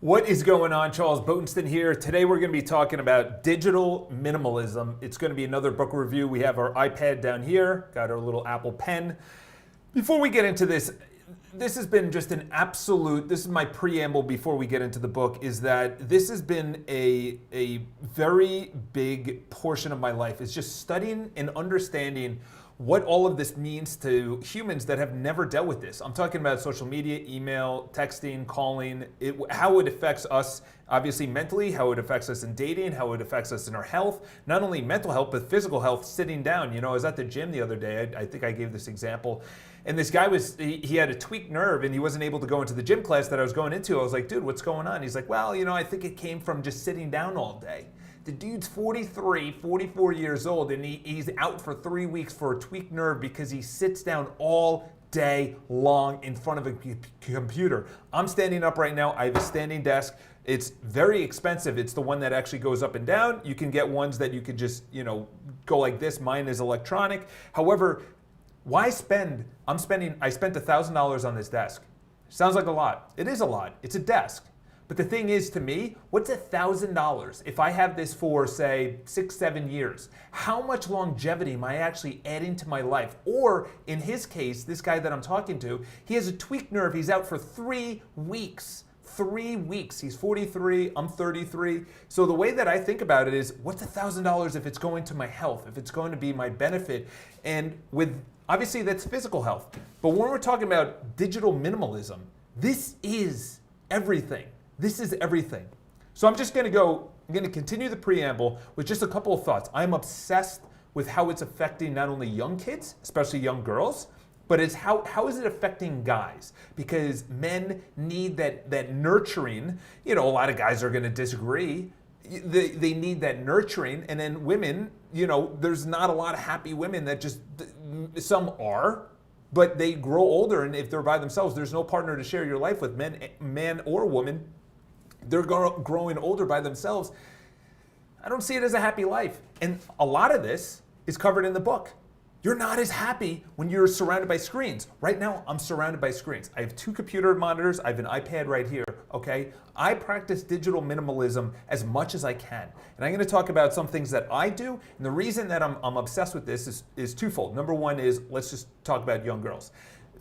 What is going on? Charles Botenston here. Today we're going to be talking about digital minimalism. It's going to be another book review. We have our iPad down here, got our little Apple Pen. Before we get into this has been just an absolute, this is my preamble before we get into the book, is that this has been a very big portion of my life, is just studying and understanding what all of this means to humans that have never dealt with this. I'm talking about social media, email, texting, calling, how it affects us, obviously mentally, how it affects us in dating, how it affects us in our health, not only mental health, but physical health, sitting down. You know, I was at the gym the other day, I think I gave this example, and this guy he had a tweaked nerve and he wasn't able to go into the gym class that I was going into. I was like, dude, what's going on? He's like, well, you know, I think it came from just sitting down all day. The dude's 43, 44 years old, and he's out for 3 weeks for a tweaked nerve because he sits down all day long in front of a computer. I'm standing up right now. I have a standing desk. It's very expensive. It's the one that actually goes up and down. You can get ones that you could just, go like this. Mine is electronic. However, I spent $1,000 on this desk. Sounds like a lot. It is a lot. It's a desk. But the thing is, to me, what's $1,000 if I have this for, say, 6-7 years? How much longevity am I actually adding to my life? Or, in his case, this guy that I'm talking to, he has a tweaked nerve. He's out for 3 weeks. 3 weeks. He's 43, I'm 33. So the way that I think about it is, what's $1,000 if it's going to my health, if it's going to be my benefit? And obviously that's physical health. But when we're talking about digital minimalism, this is everything. This is everything. So I'm going to continue the preamble with just a couple of thoughts. I'm obsessed with how it's affecting not only young kids, especially young girls, but it's how is it affecting guys? Because men need that nurturing. A lot of guys are going to disagree. They need that nurturing. And then women, there's not a lot of happy women that some are, but they grow older, and if they're by themselves, there's no partner to share your life with, man or woman. They're growing older by themselves. I don't see it as a happy life. And a lot of this is covered in the book. You're not as happy when you're surrounded by screens. Right now, I'm surrounded by screens. I have 2 computer monitors. I have an iPad right here, okay? I practice digital minimalism as much as I can. And I'm gonna talk about some things that I do. And the reason that I'm obsessed with this is twofold. Number one is, let's just talk about young girls.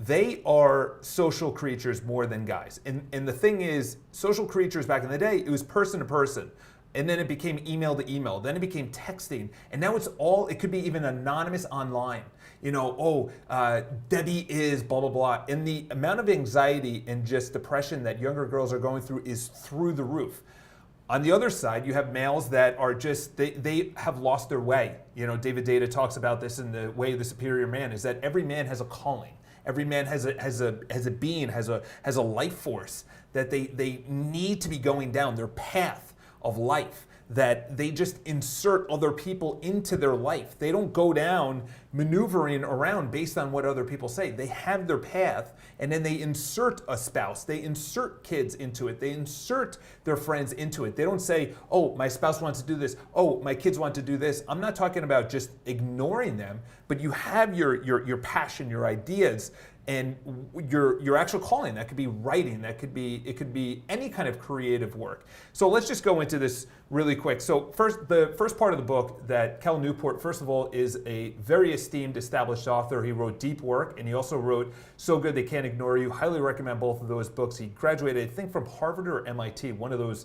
They are social creatures more than guys. And the thing is, social creatures back in the day, it was person to person. And then it became email to email. Then it became texting. And now it could be even anonymous online. Debbie is blah, blah, blah. And the amount of anxiety and just depression that younger girls are going through is through the roof. On the other side, you have males that are they have lost their way. David Data talks about this in The Way of the Superior Man, is that every man has a calling. Every man has a being, has a life force that they need to be going down, their path of life, that they just insert other people into their life. They don't go down maneuvering around based on what other people say. They have their path, and then they insert a spouse. They insert kids into it. They insert their friends into it. They don't say, oh, my spouse wants to do this. Oh, my kids want to do this. I'm not talking about just ignoring them, but you have your passion, your ideas, and your actual calling. That could be writing, it could be any kind of creative work. So let's just go into this really quick. So the first part of the book, that Cal Newport, first of all, is a very esteemed, established author. He wrote Deep Work, and he also wrote So Good They Can't Ignore You. Highly recommend both of those books. He graduated, I think, from Harvard or MIT, one of those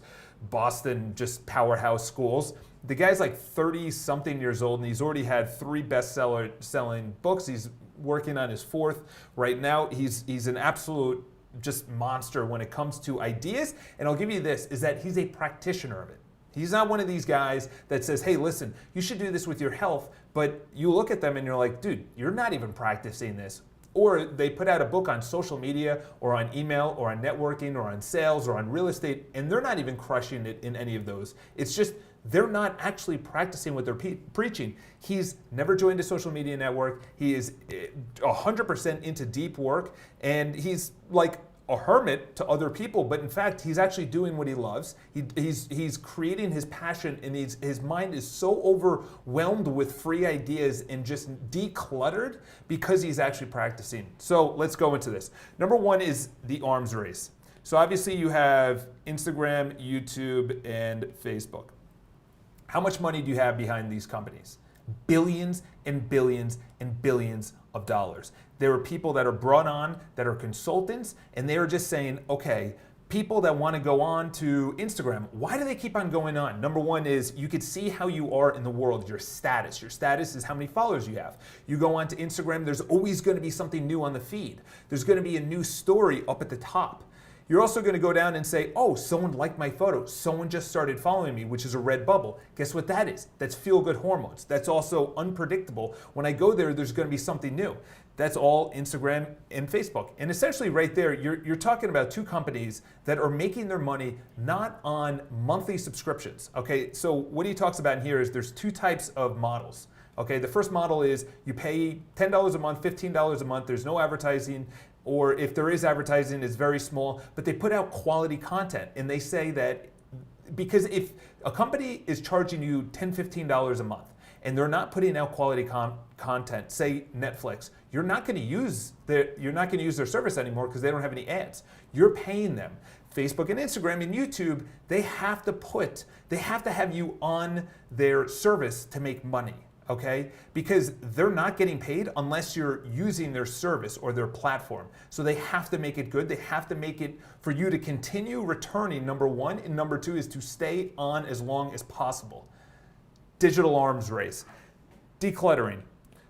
Boston just powerhouse schools. The guy's like 30-something years old, and he's already had 3 best-selling books. He's working on his 4th right now. He's an absolute just monster when it comes to ideas. And I'll give you this, is that he's a practitioner of it. He's not one of these guys that says, hey, listen, you should do this with your health, but you look at them and you're like, dude, you're not even practicing this. Or they put out a book on social media or on email or on networking or on sales or on real estate, and they're not even crushing it in any of those. It's just they're not actually practicing what they're preaching. He's never joined a social media network. He is 100% into deep work, and he's like a hermit to other people, but in fact, he's actually doing what he loves. He's creating his passion, and his mind is so overwhelmed with free ideas and just decluttered because he's actually practicing. So let's go into this. Number one is the arms race. So obviously you have Instagram, YouTube, and Facebook. How much money do you have behind these companies? Billions and billions and billions of dollars. There are people that are brought on that are consultants, and they are just saying, okay, people that want to go on to Instagram, why do they keep on going on? Number one is you could see how you are in the world, your status. Your status is how many followers you have. You go on to Instagram, there's always going to be something new on the feed. There's going to be a new story up at the top. You're also going to go down and say, oh, someone liked my photo. Someone just started following me, which is a red bubble. Guess what that is? That's feel-good hormones. That's also unpredictable. When I go there, there's going to be something new. That's all Instagram and Facebook. And essentially right there, you're talking about two companies that are making their money not on monthly subscriptions. Okay, so what he talks about in here is there's two types of models. Okay, the first model is you pay $10 a month, $15 a month, there's no advertising, or if there is advertising, it's very small, but they put out quality content. And they say that because if a company is charging you $10, $15 a month, and they're not putting out quality content, say Netflix, you're not going to use their service anymore because they don't have any ads. You're paying them. Facebook and Instagram and YouTube, they have to have you on their service to make money, okay? Because they're not getting paid unless you're using their service or their platform. So they have to make it good. They have to make it for you to continue returning, number one, and number two is to stay on as long as possible. Digital arms race, decluttering.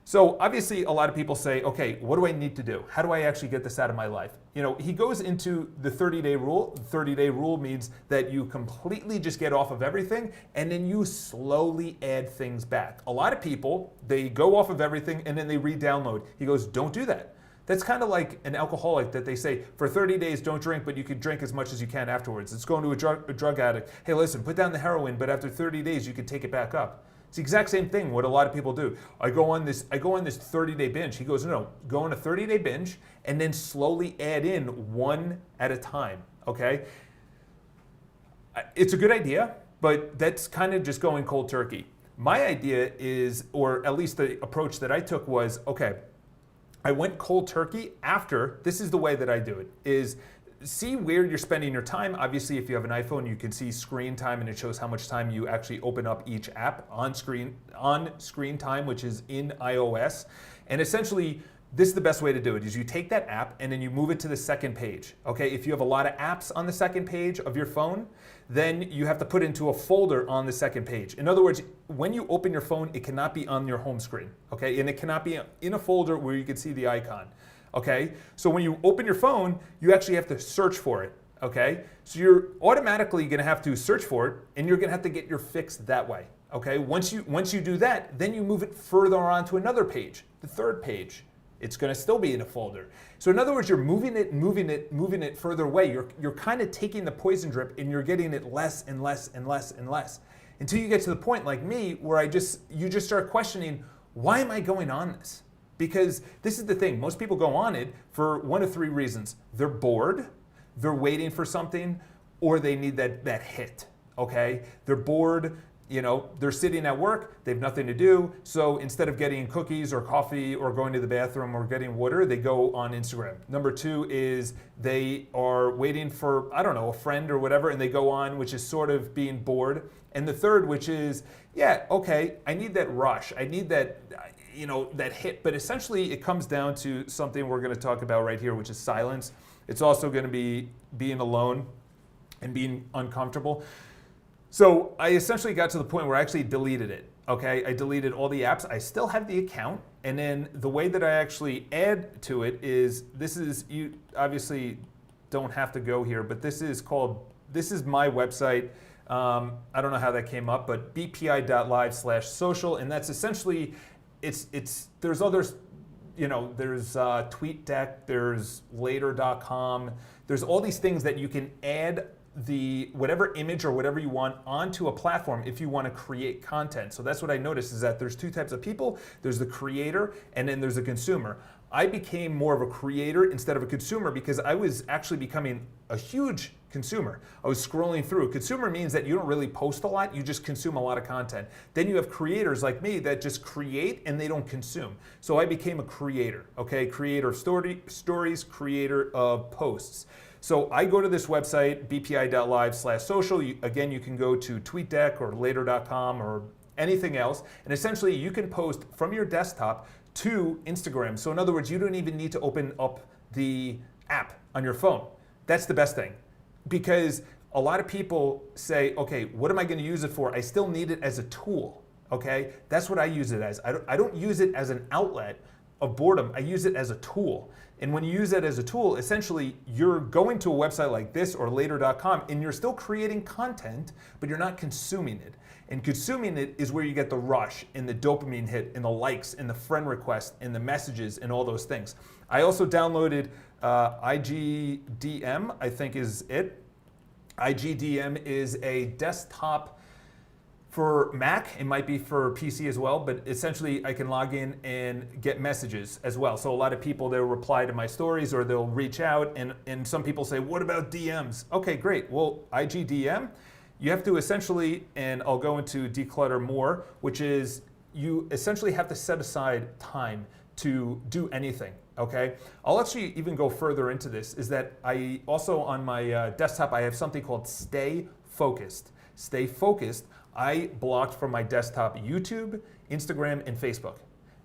So obviously a lot of people say, okay, what do I need to do? How do I actually get this out of my life? You know, he goes into the 30-day rule. The 30-day rule means that you completely just get off of everything and then you slowly add things back. A lot of people, they go off of everything and then they re-download. He goes, don't do that. That's kind of like an alcoholic that they say, for 30 days, don't drink, but you can drink as much as you can afterwards. It's going to a drug addict. Hey, listen, put down the heroin, but after 30 days, you can take it back up. It's the exact same thing what a lot of people do. I go on this 30-day binge. He goes, no, go on a 30-day binge and then slowly add in one at a time, okay? It's a good idea, but that's kind of just going cold turkey. My idea is, or at least the approach that I took was, okay, I went cold turkey after, this is the way that I do it, is see where you're spending your time. Obviously, if you have an iPhone, you can see screen time and it shows how much time you actually open up each app on screen time, which is in iOS. And essentially, this is the best way to do it, is you take that app and then you move it to the second page. Okay, if you have a lot of apps on the second page of your phone, then you have to put into a folder on the second page. In other words, when you open your phone, it cannot be on your home screen, okay? And it cannot be in a folder where you can see the icon, okay? So when you open your phone, you actually have to search for it, okay? So you're automatically gonna have to search for it and you're gonna have to get your fix that way, okay? Once you do that, then you move it further on to another page, the third page. It's going to still be in a folder. So in other words, you're moving it further away. You're kind of taking the poison drip and you're getting it less and less and less and less until you get to the point like me where you just start questioning, why am I going on this? Because this is the thing, most people go on it for one of three reasons. They're bored, they're waiting for something, or they need that hit, okay? They're bored. You know, they're sitting at work, they have nothing to do, so instead of getting cookies or coffee or going to the bathroom or getting water, they go on Instagram. Number two is they are waiting for, I don't know, a friend or whatever, and they go on, which is sort of being bored. And the third, which is, yeah, okay, I need that rush, I need that, you know, that hit, but essentially it comes down to something we're gonna talk about right here, which is silence. It's also gonna be being alone and being uncomfortable. So I essentially got to the point where I actually deleted it, okay? I deleted all the apps. I still have the account, and then the way that I actually add to it is, you obviously don't have to go here, but this is my website. I don't know how that came up, but bpi.live/social, and that's essentially, there's others, you know, there's TweetDeck, there's later.com, there's all these things that you can add whatever image or whatever you want onto a platform if you want to create content. So that's what I noticed, is that there's two types of people. There's the creator and then there's a consumer. I became more of a creator instead of a consumer because I was actually becoming a huge consumer. I was scrolling through. Consumer means that you don't really post a lot, you just consume a lot of content. Then you have creators like me that just create and they don't consume. So I became a creator, okay? Creator of stories, creator of posts. So I go to this website, bpi.live/social. Again, you can go to TweetDeck or later.com or anything else. And essentially, you can post from your desktop to Instagram. So in other words, you don't even need to open up the app on your phone. That's the best thing. Because a lot of people say, okay, what am I going to use it for? I still need it as a tool. Okay, that's what I use it as. I don't use it as an outlet of boredom. I use it as a tool. And when you use it as a tool, essentially you're going to a website like this or later.com and you're still creating content, but you're not consuming it. And consuming it is where you get the rush and the dopamine hit and the likes and the friend requests and the messages and all those things. I also downloaded IGDM, I think is it. IGDM is a desktop for Mac. It might be for PC as well, but essentially I can log in and get messages as well. So a lot of people, they'll reply to my stories or they'll reach out, and some people say, what about DMs? Okay, great. Well, IGDM, you have to essentially, and I'll go into declutter more, which is you essentially have to set aside time to do anything, okay? I'll actually even go further into this, is that I also on my desktop, I have something called Stay Focused. Stay Focused, I blocked from my desktop YouTube, Instagram, and Facebook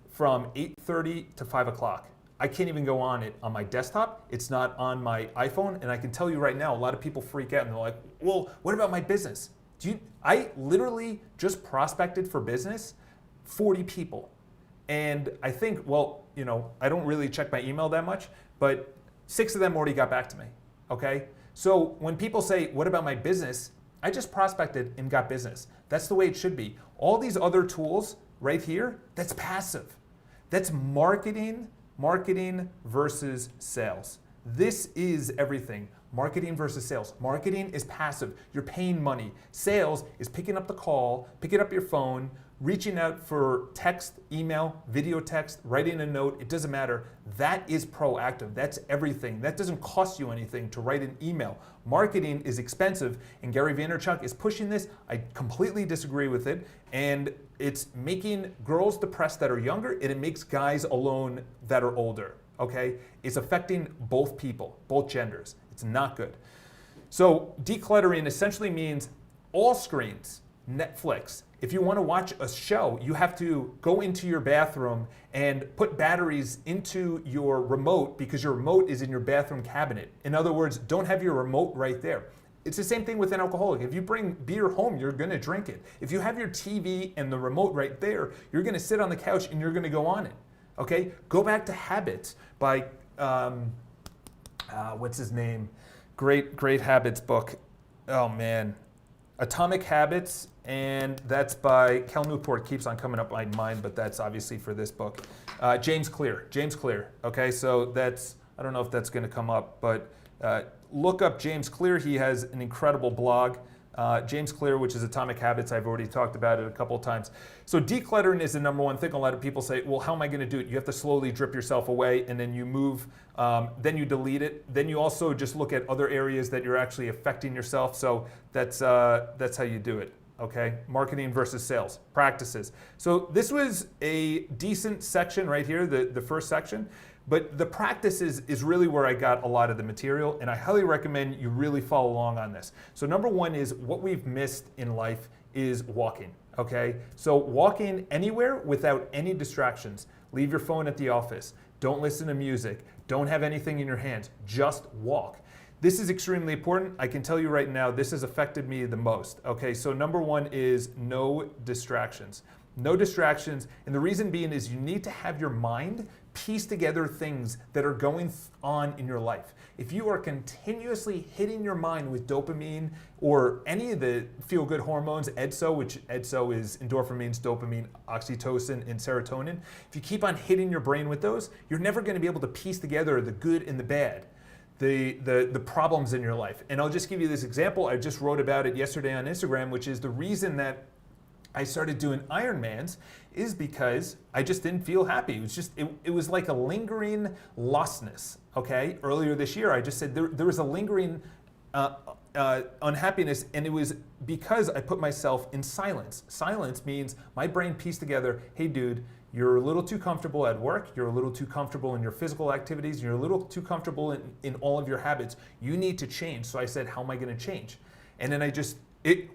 from 8:30 to 5 o'clock. I can't even go on it on my desktop. It's not on my iPhone. And I can tell you right now, a lot of people freak out and they're like, well, what about my business? I literally just prospected for business 40 people. And I think, well, you know, I don't really check my email that much, but 6 of them already got back to me, okay? So when people say, what about my business? I just prospected and got business. That's the way it should be. All these other tools right here, that's passive. That's marketing versus sales. This is everything. Marketing versus sales. Marketing is passive. You're paying money. Sales is picking up the call, picking up your phone, reaching out for text, email, video text, writing a note, it doesn't matter. That is proactive. That's everything. That doesn't cost you anything to write an email. Marketing is expensive, and Gary Vaynerchuk is pushing this. I completely disagree with it, and it's making girls depressed that are younger, and it makes guys alone that are older, okay? It's affecting both people, both genders. It's not good. So decluttering essentially means all screens, Netflix. If you want to watch a show, you have to go into your bathroom and put batteries into your remote because your remote is in your bathroom cabinet. In other words, don't have your remote right there. It's the same thing with an alcoholic. If you bring beer home, you're going to drink it. If you have your TV and the remote right there, you're going to sit on the couch and you're going to go on it. Okay? Go back to Habits by, what's his name? Great Habits book. Oh man. Atomic Habits, and that's by Cal Newport. Keeps on coming up in my mind, but that's obviously for this book. James Clear, okay, so that's, I don't know if that's gonna come up, but look up James Clear. He has an incredible blog. James Clear, which is Atomic Habits. I've already talked about it a couple of times. So decluttering is the number one thing. A lot of people say, well, how am I going to do it? You have to slowly drip yourself away, and then you move, then you delete it. Then you also just look at other areas that you're actually affecting yourself. So that's how you do it. Okay, marketing versus sales practices. So this was a decent section right here, the first section. But the practices is really where I got a lot of the material, and I highly recommend you really follow along on this. So number one is what we've missed in life is walking, okay? So walking anywhere without any distractions. Leave your phone at the office. Don't listen to music. Don't have anything in your hands. Just walk. This is extremely important. I can tell you right now, this has affected me the most, okay? So number one is no distractions. No distractions, and the reason being is you need to have your mind piece together things that are going on in your life. If you are continuously hitting your mind with dopamine or any of the feel-good hormones, EDSO, which EDSO is endorphins, dopamine, oxytocin, and serotonin, if you keep on hitting your brain with those, you're never going to be able to piece together the good and the bad, the problems in your life. And I'll just give you this example. I just wrote about it yesterday on Instagram, which is the reason that I started doing Ironmans is because I just didn't feel happy. It was just, it was like a lingering lostness, okay? Earlier this year, I just said there was a lingering unhappiness, and it was because I put myself in silence. Silence means my brain pieced together, hey dude, you're a little too comfortable at work, you're a little too comfortable in your physical activities, you're a little too comfortable in all of your habits. You need to change. So I said, how am I going to change? And then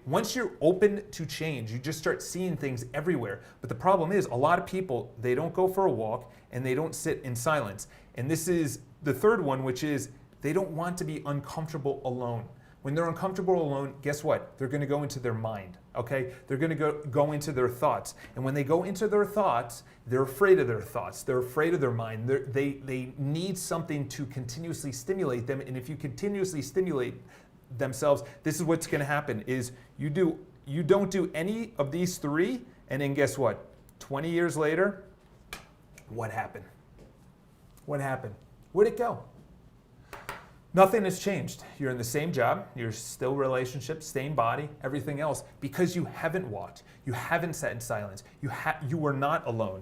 once you're open to change, you just start seeing things everywhere. But the problem is, a lot of people, they don't go for a walk and they don't sit in silence. And this is the third one, which is they don't want to be uncomfortable alone. When they're uncomfortable alone, guess what? They're going to go into their mind, okay? They're going to go into their thoughts. And when they go into their thoughts, they're afraid of their thoughts. They're afraid of their mind. They need something to continuously stimulate them. And if you continuously stimulate themselves, this is what's going to happen is you don't do any of these three, and then guess what? 20 years later, what happened? What happened? Where'd it go? Nothing has changed. You're in the same job, you're still relationship, same body, everything else, because you haven't walked, you haven't sat in silence, you were not alone.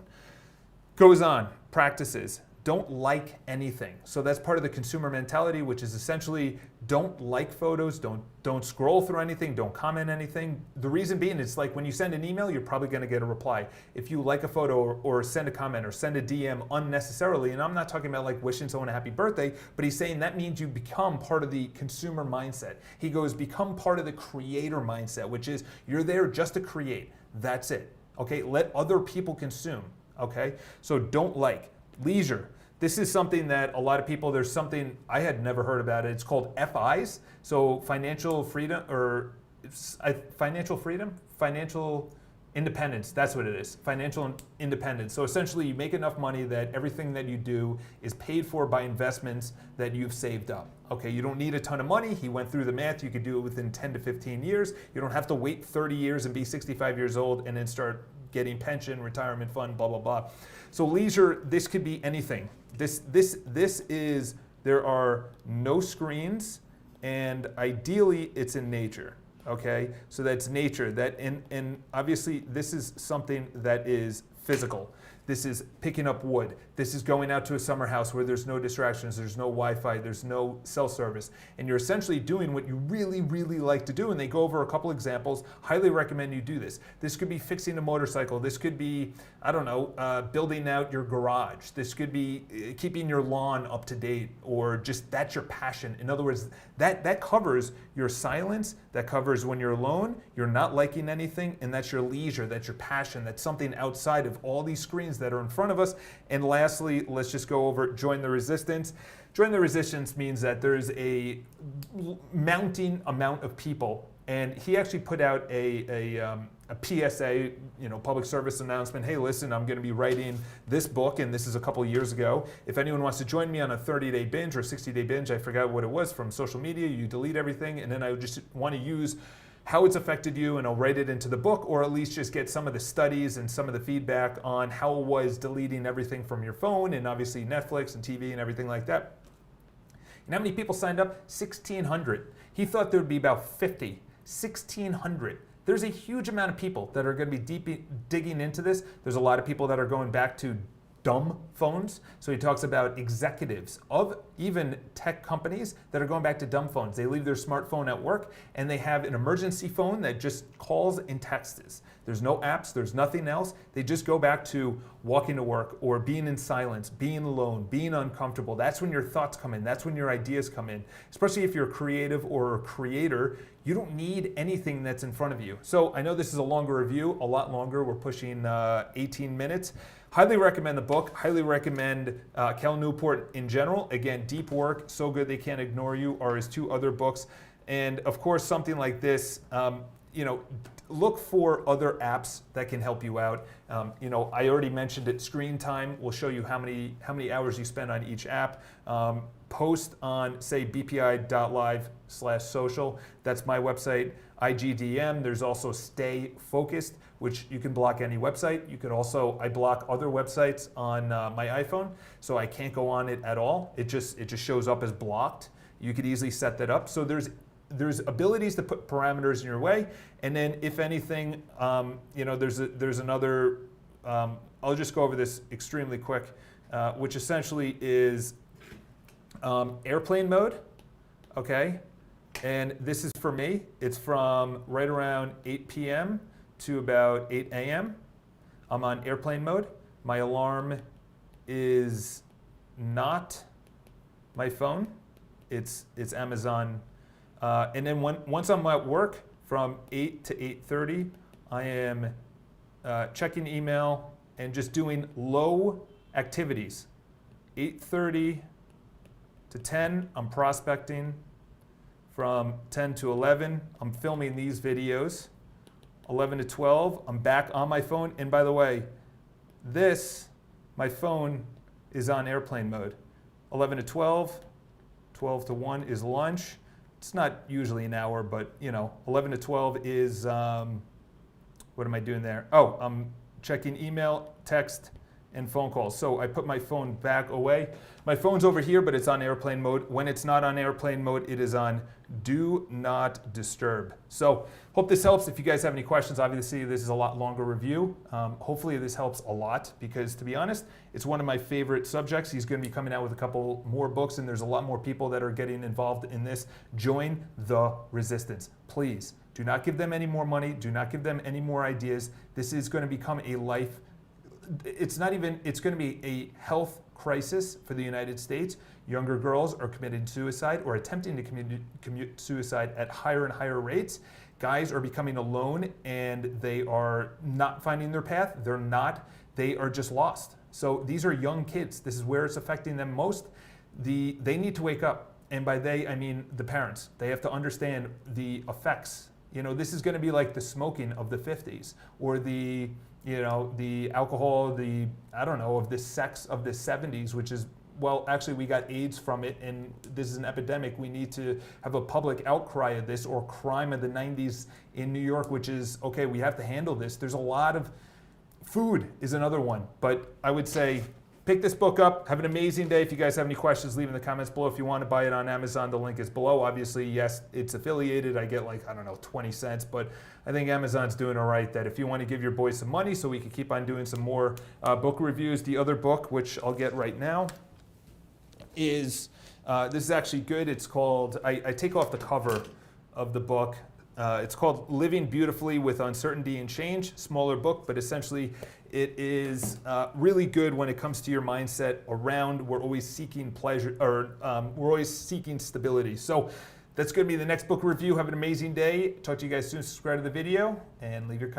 Goes on, practices. Don't like anything. So that's part of the consumer mentality, which is essentially don't like photos, don't scroll through anything, don't comment anything. The reason being, it's like when you send an email, you're probably going to get a reply. If you like a photo or send a comment or send a DM unnecessarily, and I'm not talking about like wishing someone a happy birthday, but he's saying that means you become part of the consumer mindset. He goes, become part of the creator mindset, which is you're there just to create. That's it. Okay, let other people consume. Okay, so don't like. Leisure. This is something that a lot of people, there's something, I had never heard about it. It's called FIs. So financial freedom, financial independence. That's what it is. Financial independence. So essentially you make enough money that everything that you do is paid for by investments that you've saved up. Okay, you don't need a ton of money. He went through the math. You could do it within 10 to 15 years. You don't have to wait 30 years and be 65 years old and then start getting pension, retirement fund, blah, blah, blah. So leisure, this could be anything. This is, there are no screens, and ideally it's in nature, okay? So that's nature, and obviously this is something that is physical. This is picking up wood. This is going out to a summer house where there's no distractions, there's no Wi-Fi, there's no cell service. And you're essentially doing what you really, really like to do. And they go over a couple examples. Highly recommend you do this. This could be fixing a motorcycle. This could be, I don't know, building out your garage. This could be keeping your lawn up to date, or just that's your passion. In other words, that covers your silence, that covers when you're alone, you're not liking anything, and that's your leisure, that's your passion, that's something outside of all these screens that are in front of us. And lastly, let's just go over join the resistance. Join the resistance means that there's a mounting amount of people, and he actually put out a PSA, public service announcement. Hey, listen, I'm going to be writing this book, and this is a couple of years ago. If anyone wants to join me on a 30-day binge or 60-day binge, I forgot what it was, from social media, you delete everything, and then I would just want to use how it's affected you, and I'll write it into the book, or at least just get some of the studies and some of the feedback on how it was deleting everything from your phone, and obviously Netflix and TV and everything like that. And how many people signed up? 1,600. He thought there would be about 50. 1,600. There's a huge amount of people that are going to be digging into this. There's a lot of people that are going back to dumb phones. So he talks about executives of even tech companies that are going back to dumb phones. They leave their smartphone at work and they have an emergency phone that just calls and texts. There's no apps, there's nothing else. They just go back to walking to work or being in silence, being alone, being uncomfortable. That's when your thoughts come in. That's when your ideas come in. Especially if you're creative or a creator, you don't need anything that's in front of you. So I know this is a longer review, a lot longer. We're pushing 18 minutes. Highly recommend the book. Highly recommend Cal Newport in general. Again, deep work, So Good They Can't Ignore You are his two other books. And of course, something like this, look for other apps that can help you out. I already mentioned it. Screen time will show you how many hours you spend on each app. Post on, say, bpi.live/social. That's my website. IGDM. There's also Stay Focused, which you can block any website. You could also, I block other websites on my iPhone, so I can't go on it at all. It just shows up as blocked. You could easily set that up. So there's abilities to put parameters in your way, and then if anything, there's another. I'll just go over this extremely quick, which essentially is airplane mode. Okay, And this is for me. It's from right around 8 p.m. to about 8 a.m. I'm on airplane mode. My alarm is not my phone. It's Amazon. And then once I'm at work from 8 to 8:30, I am checking email and just doing low activities. 8:30 to 10, I'm prospecting. From 10 to 11, I'm filming these videos. 11 to 12, I'm back on my phone. And by the way, my phone is on airplane mode. 11 to 12, 12 to 1 is lunch. It's not usually an hour, but 11 to 12 is, what am I doing there? Oh, I'm checking email, text, and phone calls. So I put my phone back away. My phone's over here, but it's on airplane mode. When it's not on airplane mode, it is on do not disturb. So hope this helps. If you guys have any questions, obviously this is a lot longer review. Hopefully this helps a lot because, to be honest, it's one of my favorite subjects. He's going to be coming out with a couple more books, and there's a lot more people that are getting involved in this. Join the resistance, please. Do not give them any more money. Do not give them any more ideas. This is going to become a life. It's going to be a health crisis for the United States. Younger girls are committing suicide or attempting to commit suicide at higher and higher rates. Guys are becoming alone and they are not finding their path. They are just lost. So these are young kids. This is where it's affecting them most. They need to wake up. And by they, I mean the parents. They have to understand the effects. This is going to be like the smoking of the 50s or the alcohol, of the sex of the 70s, which is, well, actually we got AIDS from it and this is an epidemic. We need to have a public outcry of this, or crime of the 90s in New York, which is, okay, we have to handle this. There's a lot of, food is another one, but I would say pick this book up. Have an amazing day. If you guys have any questions, leave in the comments below. If you want to buy it on Amazon, the link is below. Obviously, yes, it's affiliated. I get 20 cents, but I think Amazon's doing all right. That if you want to give your boys some money so we can keep on doing some more book reviews. The other book, which I'll get right now, is, this is actually good. It's called, I take off the cover of the book. It's called Living Beautifully with Uncertainty and Change. Smaller book, but essentially it is really good when it comes to your mindset around we're always seeking pleasure, or we're always seeking stability. So that's going to be the next book review. Have an amazing day. Talk to you guys soon. Subscribe to the video and leave your comments.